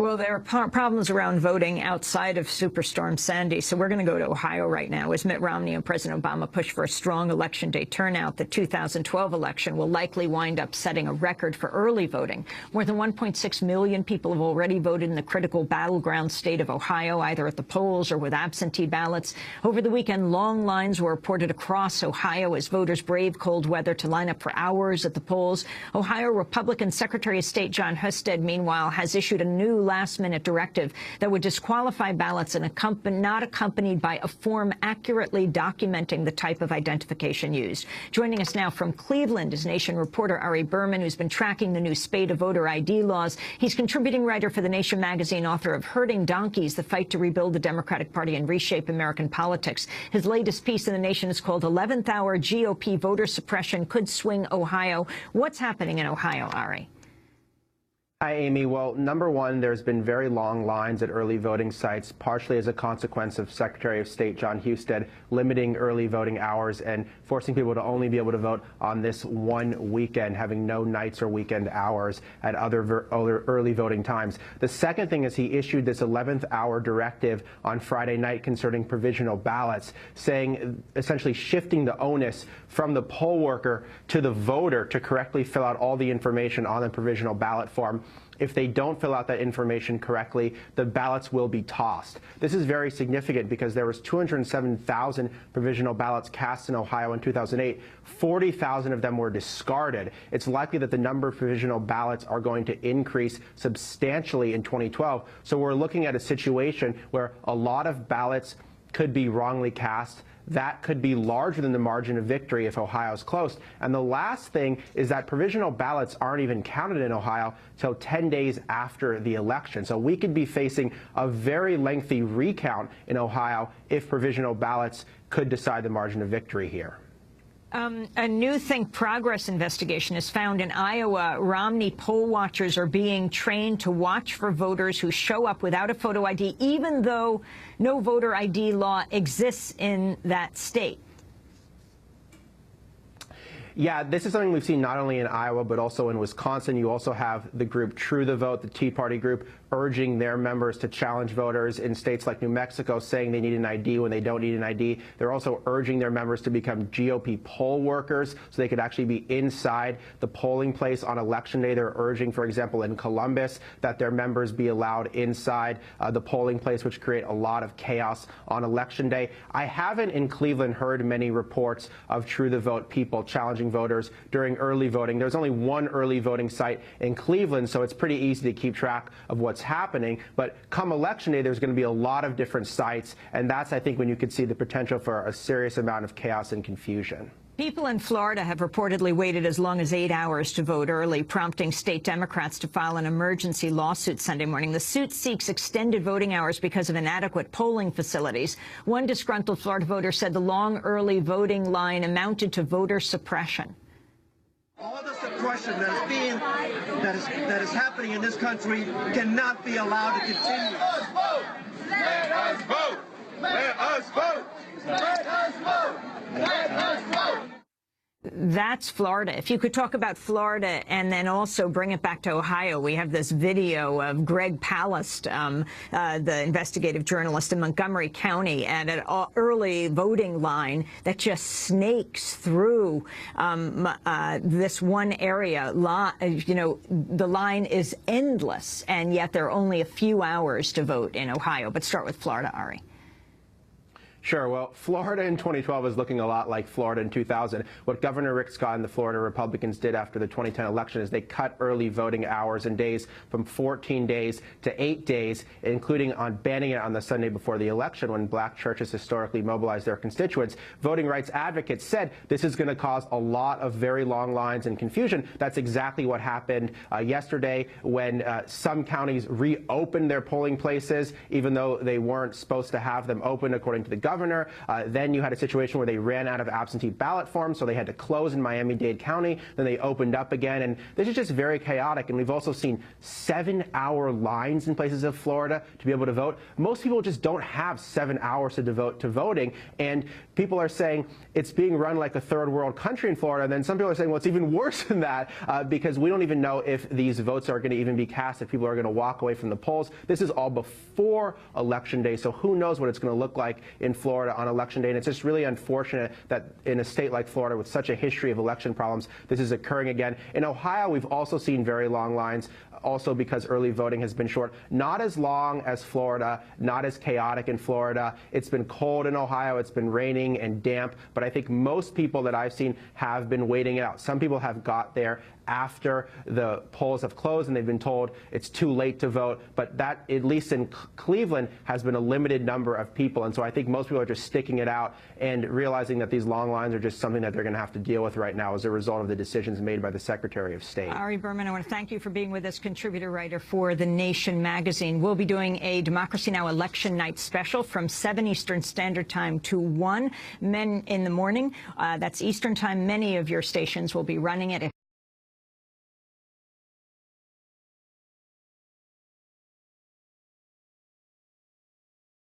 Well, there are problems around voting outside of Superstorm Sandy, so we're going to go to Ohio right now. As Mitt Romney and President Obama push for a strong Election Day turnout, the 2012 election will likely wind up setting a record for early voting. More than 1.6 million people have already voted in the critical battleground state of Ohio, either at the polls or with absentee ballots. Over the weekend, long lines were reported across Ohio as voters braved cold weather to line up for hours at the polls. Ohio Republican Secretary of State John Husted, meanwhile, has issued a new last-minute directive that would disqualify ballots not accompanied by a form accurately documenting the type of identification used. Joining us now from Cleveland is Nation reporter Ari Berman, who's been tracking the new spate of voter ID laws. He's contributing writer for The Nation magazine, author of Herding Donkeys, The Fight to Rebuild the Democratic Party and Reshape American Politics. His latest piece in The Nation is called 11th Hour GOP Voter Suppression Could Swing Ohio. What's happening in Ohio, Ari? Hi, Amy. Well, number one, there's been very long lines at early voting sites, partially as a consequence of Secretary of State John Husted limiting early voting hours and forcing people to only be able to vote on this one weekend, having no nights or weekend hours at other early voting times. The second thing is he issued this 11th hour directive on Friday night concerning provisional ballots, saying essentially shifting the onus from the poll worker to the voter to correctly fill out all the information on the provisional ballot form. If they don't fill out that information correctly, the ballots will be tossed. This is very significant because there was 207,000 provisional ballots cast in Ohio in 2008. 40,000 of them were discarded. It's likely that the number of provisional ballots are going to increase substantially in 2012. So we're looking at a situation where a lot of ballots could be wrongly cast. That could be larger than the margin of victory if Ohio's close. And the last thing is that provisional ballots aren't even counted in Ohio till 10 days after the election. So we could be facing a very lengthy recount in Ohio if provisional ballots could decide the margin of victory here. A new Think Progress investigation has found in Iowa, Romney poll watchers are being trained to watch for voters who show up without a photo ID, even though no voter ID law exists in that state. Yeah, this is something we've seen not only in Iowa, but also in Wisconsin. You also have the group True the Vote, the Tea Party group, urging their members to challenge voters in states like New Mexico, saying they need an ID when they don't need an ID. They're also urging their members to become GOP poll workers so they could actually be inside the polling place on Election Day. They're urging, for example, in Columbus, that their members be allowed inside the polling place, which create a lot of chaos on Election Day. I haven't in Cleveland heard many reports of True the Vote people challenging voters during early voting. There's only one early voting site in Cleveland, so it's pretty easy to keep track of what's happening. But come Election Day, there's going to be a lot of different sites, and that's, I think, when you could see the potential for a serious amount of chaos and confusion. People in Florida have reportedly waited as long as 8 hours to vote early, prompting state Democrats to file an emergency lawsuit Sunday morning. The suit seeks extended voting hours because of inadequate polling facilities. One disgruntled Florida voter said the long early voting line amounted to voter suppression. All the suppression that is happening in this country cannot be allowed to continue. Let us vote! Let us vote! Let us vote! Let us vote! That's Florida. If you could talk about Florida and then also bring it back to Ohio. We have this video of Greg Palast, the investigative journalist in Montgomery County, at an early voting line that just snakes through this one area. You know, the line is endless, and yet there are only a few hours to vote in Ohio. But start with Florida, Ari. Sure. Well, Florida in 2012 is looking a lot like Florida in 2000. What Governor Rick Scott and the Florida Republicans did after the 2010 election is they cut early voting hours and days from 14 days to 8 days, including on banning it on the Sunday before the election when black churches historically mobilized their constituents. Voting rights advocates said this is going to cause a lot of very long lines and confusion. That's exactly what happened yesterday when some counties reopened their polling places, even though they weren't supposed to have them open according to the governor. governor. Then you had a situation where they ran out of absentee ballot forms, so they had to close in Miami-Dade County. Then they opened up again, and this is just very chaotic. And we've also seen 7-hour lines in places of Florida to be able to vote. Most people just don't have 7 hours to devote to voting, and people are saying it's being run like a third world country in Florida. And then some people are saying, well, it's even worse than that because we don't even know if these votes are going to even be cast, if people are going to walk away from the polls. This is all before Election Day, so who knows what it's going to look like in Florida on Election Day. And it's just really unfortunate that in a state like Florida with such a history of election problems, this is occurring again. In Ohio, we've also seen very long lines, also because early voting has been short. Not as long as Florida, not as chaotic in Florida. It's been cold in Ohio, it's been raining and damp, but I think most people that I've seen have been waiting it out. Some people have got there after the polls have closed and they've been told it's too late to vote, but that, at least in Cleveland, has been a limited number of people. And so I think most people are just sticking it out and realizing that these long lines are just something that they're going to have to deal with right now as a result of the decisions made by the Secretary of State. Ari Berman, I want to thank you for being with us, contributor writer for The Nation magazine. We'll be doing a Democracy Now! Election night special from 7 Eastern Standard Time to 1 in the morning. That's Eastern Time. Many of your stations will be running it at